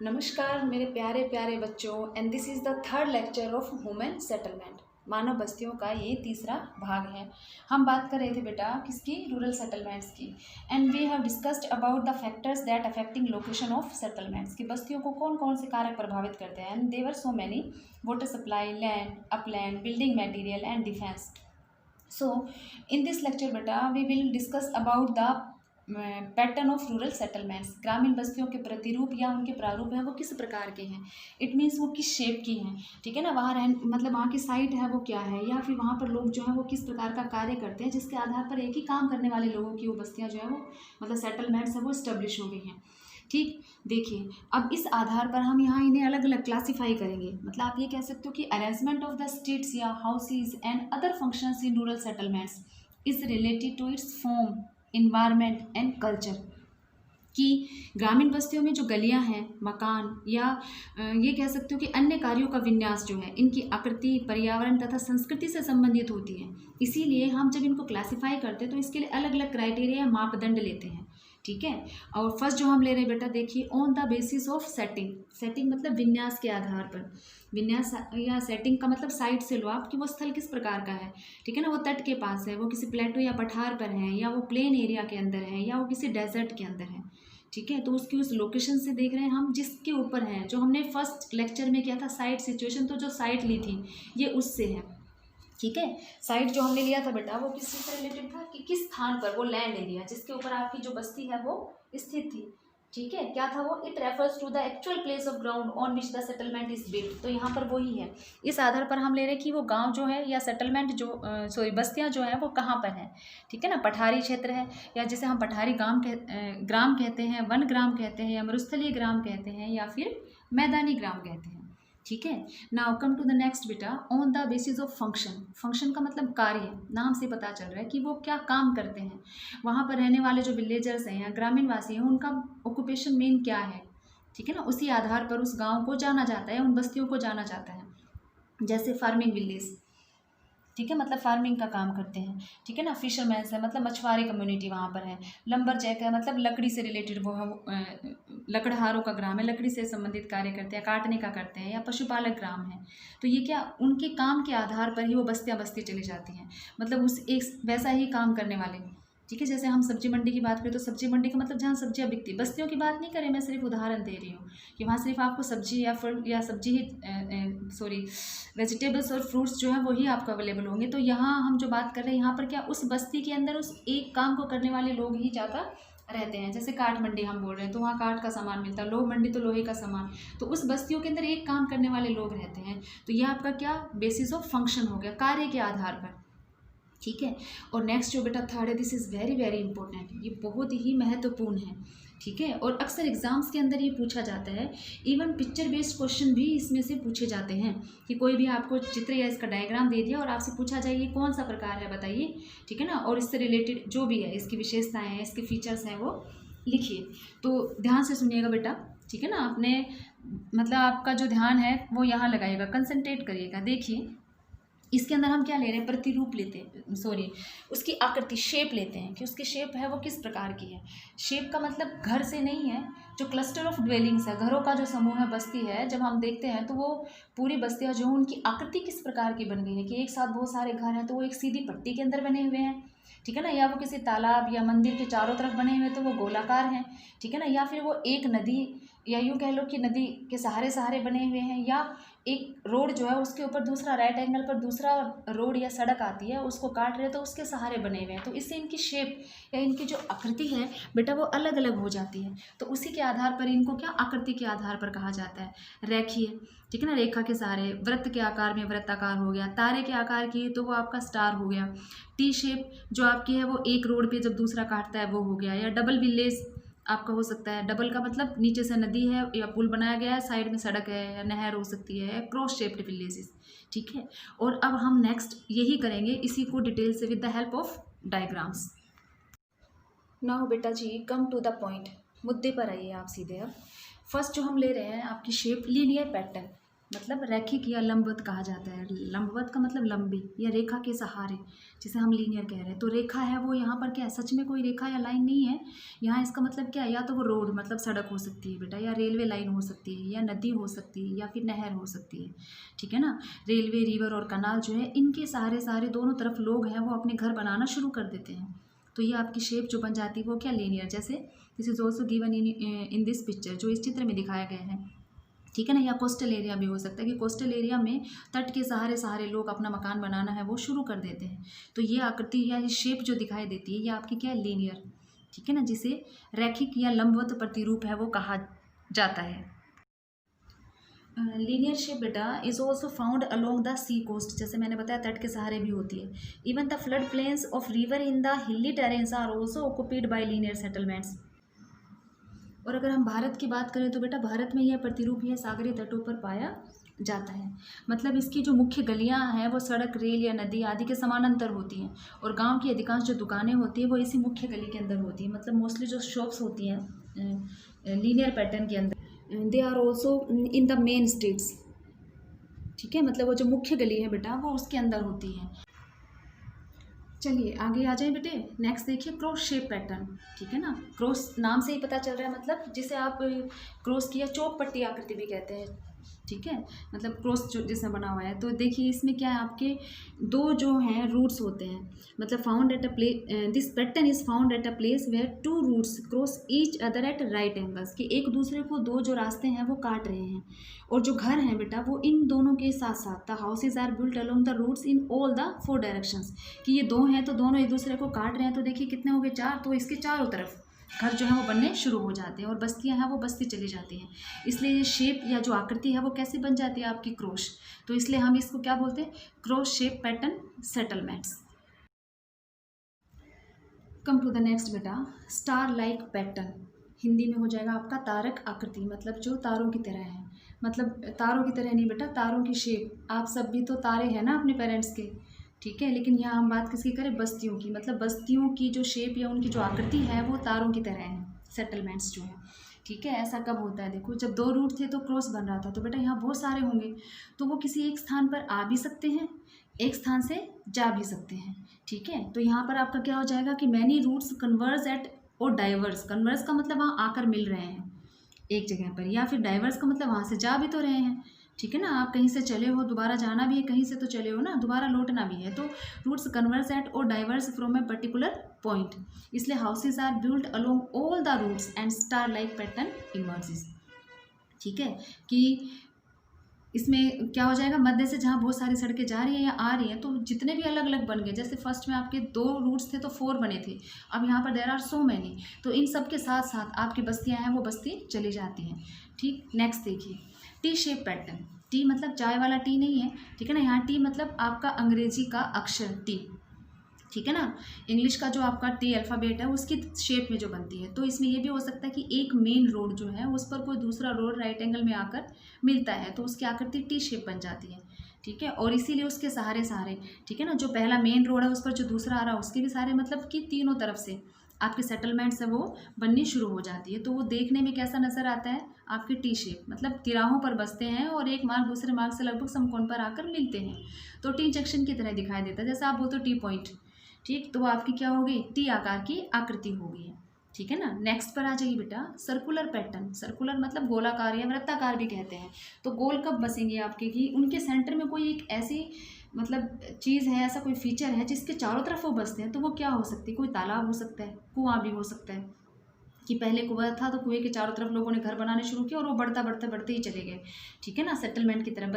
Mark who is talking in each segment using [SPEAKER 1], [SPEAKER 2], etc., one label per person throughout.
[SPEAKER 1] नमस्कार मेरे प्यारे प्यारे बच्चों and this is the third lecture of human settlement. मानव बस्तियों का ये तीसरा भाग है। हम बात कर रहे थे बेटा किसकी, रूरल सेटलमेंट्स की। And we have discussed about the factors that affecting location of settlements की बस्तियों को कौन कौन से कारक प्रभावित करते हैं। And there are so many: water supply, land, upland, building material and defence. So in this lecture बेटा we will discuss about the pattern of rural settlements. ग्रामीण बस्तियों के प्रतिरूप या उनके प्रारूप हैं वो किस प्रकार के हैं। इट मीन्स वो किस शेप की हैं, ठीक है ना। वहाँ मतलब वहाँ की साइट है वो क्या है, या फिर वहाँ पर लोग जो है वो किस प्रकार का कार्य करते हैं, जिसके आधार पर एक ही काम करने वाले लोगों की वो बस्तियाँ जो है वो मतलब सेटलमेंट्स है वो इस्टेब्लिश हो गई हैं। ठीक, देखिए अब इस आधार पर हम यहाँ इन्हें अलग अलग क्लासीफाई करेंगे। मतलब आप ये कह सकते हो कि अरेंजमेंट ऑफ द स्ट्रीट्स या houses and other functions in rural settlements is related to its form, environment and culture. कि ग्रामीण बस्तियों में जो गलियां हैं, मकान या ये कह सकते हो कि अन्य कार्यों का विन्यास जो है, इनकी आकृति पर्यावरण तथा संस्कृति से संबंधित होती है। इसीलिए हम जब इनको क्लासिफाई करते हैं तो इसके लिए अलग अलग क्राइटेरिया मापदंड लेते हैं, ठीक है। और फर्स्ट जो हम ले रहे हैं बेटा देखिए, on the basis of setting. Setting मतलब विन्यास के आधार पर। विन्यास या सेटिंग का मतलब साइट से लो आप कि वो स्थल किस प्रकार का है, ठीक है ना। वो तट के पास है, वो किसी प्लेटो या पठार पर है, या वो प्लेन एरिया के अंदर है, या वो किसी डेजर्ट के अंदर है, ठीक है। तो उसकी उस लोकेशन से देख रहे हैं हम जिसके ऊपर है। जो हमने फर्स्ट लेक्चर में किया था साइट सिचुएशन, तो जो साइट ली थी ये उससे है, ठीक है। साइट जो हमने लिया था बेटा वो किस चीज़ से रिलेटेड था कि किस स्थान पर वो लैंड एरिया जिसके ऊपर आपकी जो बस्ती है वो स्थित थी, ठीक है। क्या था वो, it refers to the actual place of ground on which the settlement is built. तो यहाँ पर वही है। इस आधार पर हम ले रहे हैं कि वो गांव जो है या सेटलमेंट जो बस्तियाँ जो है वो कहाँ पर है, ठीक है ना। पठारी क्षेत्र है, या जिसे हम पठारी ग्राम कहते हैं, वन ग्राम कहते हैं, या मरुस्थलीय ग्राम कहते हैं, या फिर मैदानी ग्राम कहते हैं, ठीक है। Now come to the next बेटा, on the basis of function. Function का मतलब कार्य, नाम से पता चल रहा है कि वो क्या काम करते हैं। वहाँ पर रहने वाले जो विलेजर्स हैं या ग्रामीण वासी हैं उनका ऑक्यूपेशन मेन क्या है, ठीक है ना। उसी आधार पर उस गांव को जाना जाता है, उन बस्तियों को जाना जाता है। जैसे फार्मिंग विलेज, ठीक है, मतलब फार्मिंग का काम करते हैं, ठीक है ना। फिशरमैन्स है मतलब मछुआरे कम्युनिटी वहाँ पर है। लंबर जैक है मतलब लकड़ी से रिलेटेड वो है, लकड़हारों का ग्राम है, लकड़ी से संबंधित कार्य करते हैं, काटने का करते हैं, या पशुपालक ग्राम है। तो ये क्या, उनके काम के आधार पर ही वो बस्तियाँ बस्ती चली जाती हैं, मतलब उस एक वैसा ही काम करने वाले, ठीक है। जैसे हम सब्जी मंडी की बात करें तो सब्जी मंडी का मतलब जहाँ सब्जियाँ बिकती, बस्तियों की बात नहीं करें, मैं सिर्फ उदाहरण दे रही हूँ कि वहाँ सिर्फ आपको सब्जी या फल या सब्जी ही वेजिटेबल्स और फ्रूट्स जो है वही आपको अवेलेबल होंगे। तो यहाँ हम जो बात कर रहे हैं यहाँ पर क्या, उस बस्ती के अंदर उस एक काम को करने वाले लोग ही ज़्यादा रहते हैं। जैसे काठ मंडी हम बोल रहे हैं तो वहाँ काठ का सामान मिलता है, लोह मंडी तो लोहे का सामान। तो उस बस्तियों के अंदर एक काम करने वाले लोग रहते हैं। तो यह आपका क्या, बेसिस ऑफ फंक्शन हो गया, कार्य के आधार पर, ठीक है। और नेक्स्ट जो बेटा थर्ड है, this is very very important, ये बहुत ही महत्वपूर्ण है, ठीक है। और अक्सर एग्जाम्स के अंदर ये पूछा जाता है, इवन पिक्चर बेस्ड क्वेश्चन भी इसमें से पूछे जाते हैं। कि कोई भी आपको चित्र या इसका डायग्राम दे दिया और आपसे पूछा जाए ये कौन सा प्रकार है बताइए, ठीक है ना। और इससे रिलेटेड जो भी है, इसकी विशेषताएँ हैं, इसके फीचर्स हैं, वो लिखिए। तो ध्यान से सुनिएगा बेटा, ठीक है ना। आपने मतलब आपका जो ध्यान है वो यहाँ लगाइएगा, कंसंट्रेट करिएगा। देखिए इसके अंदर हम क्या ले रहे हैं, प्रतिरूप लेते हैं, सॉरी उसकी आकृति, शेप लेते हैं कि उसकी शेप है वो किस प्रकार की है। शेप का मतलब घर से नहीं है, जो क्लस्टर ऑफ ड्वेलिंग्स है, घरों का जो समूह है, बस्ती है, जब हम देखते हैं तो वो पूरी बस्तियाँ जो उनकी आकृति किस प्रकार की बन गई है कि एक साथ बहुत सारे घर हैं तो वो एक सीधी पट्टी के अंदर बने हुए हैं, ठीक है ना। या वो किसी तालाब या मंदिर के चारों तरफ बने हुए तो वो गोलाकार हैं, ठीक है ना। या फिर वो एक नदी या यूँ कह लो कि नदी के सहारे सहारे बने हुए हैं, या एक रोड जो है उसके ऊपर दूसरा राइट एंगल पर दूसरा रोड या सड़क आती है उसको काट रहे तो उसके सहारे बने हुए हैं। तो इससे इनकी शेप या इनकी जो आकृति है बेटा वो अलग अलग हो जाती है। तो उसी के आधार पर इनको क्या, आकृति के आधार पर कहा जाता है। रेखीय, ठीक है ना, रेखा के सहारे, वृत्त के आकार में वृत्ताकार हो गया, तारे के आकार की तो वो आपका स्टार हो गया। टी शेप जो आपकी है वो एक रोड पे जब दूसरा काटता है वो हो गया। या डबल विलेज आपका हो सकता है, डबल का मतलब नीचे से नदी है या पुल बनाया गया है, साइड में सड़क है या नहर हो सकती है, क्रॉस शेप्ड विलेजेस, ठीक है। और अब हम नेक्स्ट यही करेंगे, इसी को डिटेल से with the help of diagrams. Now बेटा जी कम टू द पॉइंट, मुद्दे पर आइए आप सीधे। अब फर्स्ट जो हम ले रहे हैं आपकी शेप, लीनियर पैटर्न। मतलब रैखिक या लंबवत कहा जाता है। लंबवत का मतलब लंबी या रेखा के सहारे, जिसे हम लीनियर कह रहे हैं। तो रेखा है वो यहाँ पर क्या है, सच में कोई रेखा या लाइन नहीं है। यहाँ इसका मतलब क्या है, या तो वो रोड मतलब सड़क हो सकती है बेटा, या रेलवे लाइन हो सकती है, या नदी हो सकती है, या फिर नहर हो सकती है। ठीक है ना। रेलवे, रिवर और कनाल जो है, इनके सहारे सहारे दोनों तरफ लोग हैं वो अपने घर बनाना शुरू कर देते हैं। तो ये आपकी शेप जो बन जाती है वो क्या, लीनियर। जैसे this is also given in this picture, जो इस चित्र में दिखाया गया है। ठीक है ना। या कोस्टल एरिया भी हो सकता है कि कोस्टल एरिया में तट के सहारे सहारे लोग अपना मकान बनाना है वो शुरू कर देते हैं। तो ये आकृति या ये शेप जो दिखाई देती है ये आपकी क्या है, लीनियर। ठीक है ना, जिसे रैखिक या लंबवत प्रतिरूप है वो कहा जाता है। लीनियर शेप बेटा is also found along the sea coast, जैसे मैंने बताया तट के सहारे भी होती है। Even the flood plains of river in the hilly terrains are also occupied by linear settlements. और अगर हम भारत की बात करें तो बेटा भारत में यह प्रतिरूप यह सागरीय तटों पर पाया जाता है। मतलब इसकी जो मुख्य गलियां हैं वो सड़क, रेल या नदी आदि के समानांतर होती हैं, और गांव की अधिकांश जो दुकानें होती हैं वो इसी मुख्य गली के अंदर होती हैं। मतलब मोस्टली जो शॉप्स होती हैं लीनियर पैटर्न के अंदर, they are also in the main streets. ठीक है, मतलब वो जो मुख्य गली है बेटा वो उसके अंदर होती है। चलिए आगे आ जाए बेटे। नेक्स्ट देखिए क्रॉस शेप पैटर्न। ठीक है ना, क्रॉस नाम से ही पता चल रहा है, मतलब जिसे आप क्रॉस की या चौक पट्टी आकृति भी कहते हैं। ठीक है, मतलब क्रॉस जो जिसमें बना हुआ है। तो देखिए इसमें क्या है, आपके दो जो हैं रूट्स होते हैं। मतलब found at a this pattern is found at a place where two routes cross each other at right angles, कि एक दूसरे को दो जो रास्ते हैं वो काट रहे हैं। और जो घर हैं बेटा वो इन दोनों के साथ साथ, the houses are built along the routes in all the 4 directions, कि ये दो हैं तो दोनों एक दूसरे को काट रहे हैं। तो देखिए कितने हो गए, 4। तो इसके चारों तरफ घर जो है वो बनने शुरू हो जाते हैं, और बस्तियां हैं वो बस्ती चली जाती हैं। इसलिए ये शेप या जो आकृति है वो कैसे बन जाती है आपकी, क्रॉस। तो इसलिए हम इसको क्या बोलते हैं, cross shape pattern settlements. Come to the next बेटा, स्टार लाइक पैटर्न। हिंदी में हो जाएगा आपका तारक आकृति, मतलब जो तारों की तरह है। मतलब तारों की तरह नहीं बेटा, तारों की शेप। आप सब भी तो तारे हैं ना अपने पेरेंट्स के। ठीक है, लेकिन यहाँ हम बात किसकी करें, बस्तियों की। मतलब बस्तियों की जो शेप या उनकी जो आकृति है वो तारों की तरह है, सेटलमेंट्स जो है। ठीक है, ऐसा कब होता है, देखो जब 2 रूट थे तो क्रॉस बन रहा था, तो बेटा यहाँ बहुत सारे होंगे, तो वो किसी एक स्थान पर आ भी सकते हैं, एक स्थान से जा भी सकते हैं। ठीक है, तो यहाँ पर आपका क्या हो जाएगा कि मैनी रूट्स कन्वर्स एट और डाइवर्स। कन्वर्स का मतलब वहाँ आकर मिल रहे हैं एक जगह पर, या फिर डाइवर्स का मतलब वहाँ से जा भी तो रहे हैं। ठीक है ना, आप कहीं से चले हो, दोबारा जाना भी है, कहीं से तो चले हो ना, दोबारा लौटना भी है। तो रूट्स कन्वर्स एट और diverse from a particular point, इसलिए houses are built along all the routes and star like pattern emerges. ठीक है, कि इसमें क्या हो जाएगा, मध्य से जहाँ बहुत सारी सड़कें जा रही हैं या आ रही हैं, तो जितने भी अलग अलग बन गए, जैसे फर्स्ट में आपके 2 रूट्स थे तो 4 बने थे, अब यहाँ पर देर आर सो मैनी, तो इन सब के साथ साथ आपकी बस्तियाँ हैं वो बस्ती चली जाती हैं। ठीक, नेक्स्ट देखिए टी शेप पैटर्न। टी मतलब चाय वाला टी नहीं है, ठीक है ना, यहाँ टी मतलब आपका अंग्रेजी का अक्षर टी। ठीक है ना, इंग्लिश का जो आपका टी अल्फ़ाबेट है उसकी शेप में जो बनती है। तो इसमें ये भी हो सकता है कि एक मेन रोड जो है उस पर कोई दूसरा रोड राइट एंगल में आकर मिलता है, तो उसकी आकृति टी शेप बन जाती है। ठीक है, और इसीलिए उसके सहारे सहारे, ठीक है ना, जो पहला मेन रोड है उस पर जो दूसरा आ रहा है उसके भी सहारे, मतलब कि तीनों तरफ से आपके सेटलमेंट्स है वो बननी शुरू हो जाती है। तो वो देखने में कैसा नज़र आता है, आपके टी शेप, मतलब तिराहों पर बसते हैं और एक मार्ग दूसरे मार्ग से लगभग समकोण पर आकर मिलते हैं, तो टी जंक्शन की तरह दिखाई देता है। जैसे आप बोलते हो टी पॉइंट, ठीक, तो वो आपकी क्या हो गई, टी आकार की आकृति हो गई है। ठीक है ना, नेक्स्ट पर आ जाइए बेटा, सर्कुलर पैटर्न। सर्कुलर मतलब गोलाकार या वृत्ताकार भी कहते हैं। तो गोल कब बसेंगे आपके, कि उनके सेंटर में कोई एक ऐसी मतलब चीज़ है, ऐसा कोई फीचर है जिसके चारों तरफ वो बसते हैं। तो वो क्या हो सकती है, कोई तालाब हो सकता है, कुआं भी हो सकता है, कि पहले कुआं था तो कुएं के चारों तरफ लोगों ने घर बनाने शुरू किया और वो बढ़ता बढ़ता बढ़ते ही चले गए। ठीक है ना, सेटलमेंट की तरह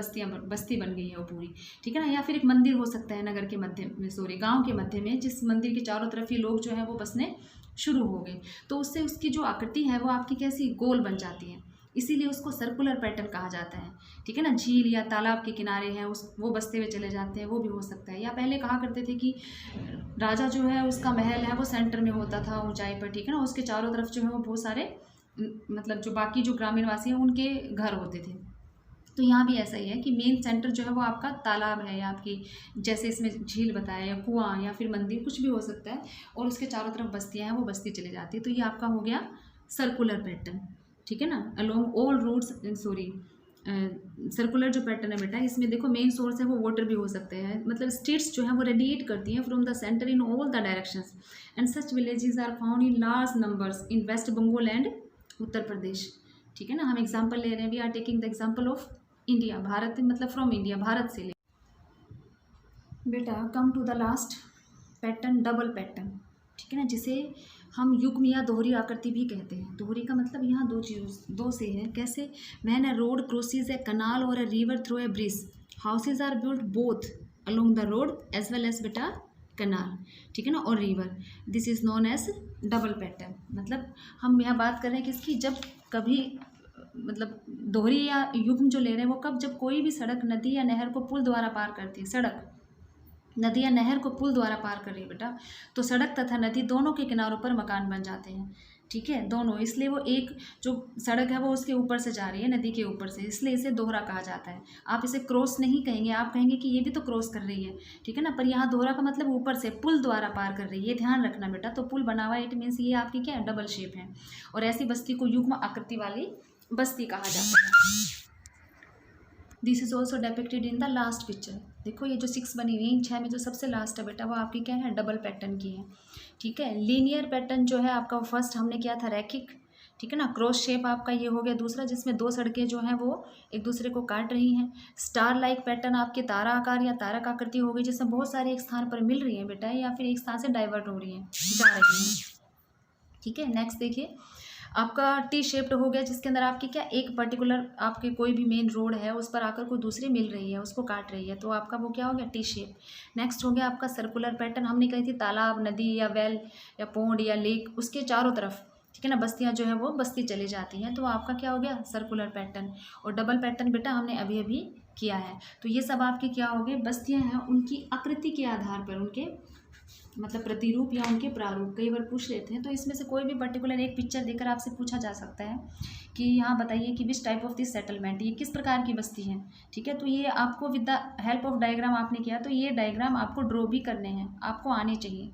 [SPEAKER 1] बस्ती बन गई है वो पूरी। ठीक है ना, या फिर एक मंदिर हो सकता है नगर के मध्य में, सॉरी गांव के मध्य में, जिस मंदिर के चारों तरफ ही लोग जो है वो बसने शुरू हो गए, तो उससे उसकी जो आकृति है वो आपकी कैसी, गोल बन जाती है, इसीलिए उसको सर्कुलर पैटर्न कहा जाता है। ठीक है ना, झील या तालाब के किनारे हैं उस वो बसते हुए चले जाते हैं, वो भी हो सकता है। या पहले कहा करते थे कि राजा जो है उसका महल है वो सेंटर में होता था ऊंचाई पर, ठीक है ना, उसके चारों तरफ जो है वो बहुत सारे मतलब जो बाकी जो ग्रामीण वासी हैं उनके घर होते थे। तो यहाँ भी ऐसा ही है कि मेन सेंटर जो है वो आपका तालाब है, या आपकी जैसे इसमें झील बताया, या कुआं, या फिर मंदिर, कुछ भी हो सकता है, और उसके चारों तरफ बस्तियाँ हैं वो बस्ती चली जाती है। तो ये आपका हो गया सर्कुलर पैटर्न। ठीक है ना, along all routes, sorry circular जो पैटर्न है बेटा, इसमें देखो मेन सोर्स है वो वाटर भी हो सकते हैं, मतलब स्टेट्स जो है वो रेडिएट करती हैं from the centre in all the directions and such villages are found in large numbers in West Bengal and Uttar Pradesh. ठीक है ना, हम एग्जाम्पल ले रहे हैं, we are taking the example of India, Bharat मतलब फ्रॉम इंडिया, भारत से ले। बेटा come to the last pattern, double pattern. ठीक है ना, जिसे हम युग्म या दोहरी आकृति भी कहते हैं। दोहरी का मतलब यहाँ दो से है। कैसे? When a road crosses a canal और a river through a bridge, houses are built both along the road as well as बेटा कनाल। ठीक है ना, और river, this is known as double pattern. मतलब हम यहाँ बात कर रहे हैं किसकी, जब कभी मतलब दोहरी या युग्म जो ले रहे हैं वो कब, जब कोई भी सड़क नदी या नहर को पुल द्वारा पार करती है। सड़क नदी या नहर को पुल द्वारा पार कर रही है बेटा, तो सड़क तथा नदी दोनों के किनारों पर मकान बन जाते हैं। ठीक है, दोनों, इसलिए वो एक जो सड़क है वो उसके ऊपर से जा रही है, नदी के ऊपर से, इसलिए इसे दोहरा कहा जाता है। आप इसे क्रॉस नहीं कहेंगे, आप कहेंगे कि ये भी तो क्रॉस कर रही है। ठीक है ना, पर यहाँ दोहरा का मतलब ऊपर से पुल द्वारा पार कर रही है, ये ध्यान रखना बेटा। तो पुल बना हुआ, इट मीन्स ये आपकी क्या है, डबल शेप है, और ऐसी बस्ती को युग्म आकृति वाली बस्ती कहा जाता है। This is also depicted in the last picture. देखो ये जो 6 बनी हुई है, 6 में जो सबसे लास्ट है बेटा वो आपकी क्या है, डबल पैटर्न की है। ठीक है, लीनियर पैटर्न जो है आपका फर्स्ट हमने किया था रैखिक। ठीक है ना, क्रॉस शेप आपका ये हो गया दूसरा, जिसमें 2 सड़कें जो हैं वो एक दूसरे को काट रही हैं। स्टार लाइक पैटर्न आपके तारा आकार या तारक आकृति हो गई, जिसमें बहुत सारे एक स्थान पर मिल रही हैं बेटा, या फिर एक स्थान से डाइवर्ट हो रही हैं, जा रही हैं। ठीक है, नेक्स्ट देखिए आपका टी शेप्ड हो गया, जिसके अंदर आपकी क्या, एक पर्टिकुलर आपके कोई भी मेन रोड है उस पर आकर कोई दूसरी मिल रही है, उसको काट रही है, तो आपका वो क्या हो गया, टी शेप। नेक्स्ट हो गया आपका सर्कुलर पैटर्न। हमने कही थी तालाब, नदी या वेल या पोंड या लेक, उसके चारों तरफ ठीक है ना बस्तियाँ जो है वो बस्ती चली जाती हैं, तो आपका क्या हो गया, सर्कुलर पैटर्न। और डबल पैटर्न बेटा हमने अभी अभी किया है। तो ये सब आपकी क्या हो गए, बस्तियाँ हैं, उनकी आकृति के आधार पर, उनके मतलब प्रतिरूप या उनके प्रारूप कई बार पूछ लेते हैं। तो इसमें से कोई भी पर्टिकुलर एक पिक्चर देकर आपसे पूछा जा सकता है कि यहाँ बताइए कि which type of this settlement, ये किस प्रकार की बस्ती है। ठीक है, तो ये आपको with the help of diagram आपने किया, तो ये डायग्राम आपको ड्रॉ भी करने हैं, आपको आने चाहिए।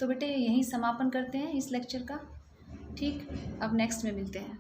[SPEAKER 1] तो बेटे यहीं समापन करते हैं इस लेक्चर का। ठीक, अब नेक्स्ट में मिलते हैं।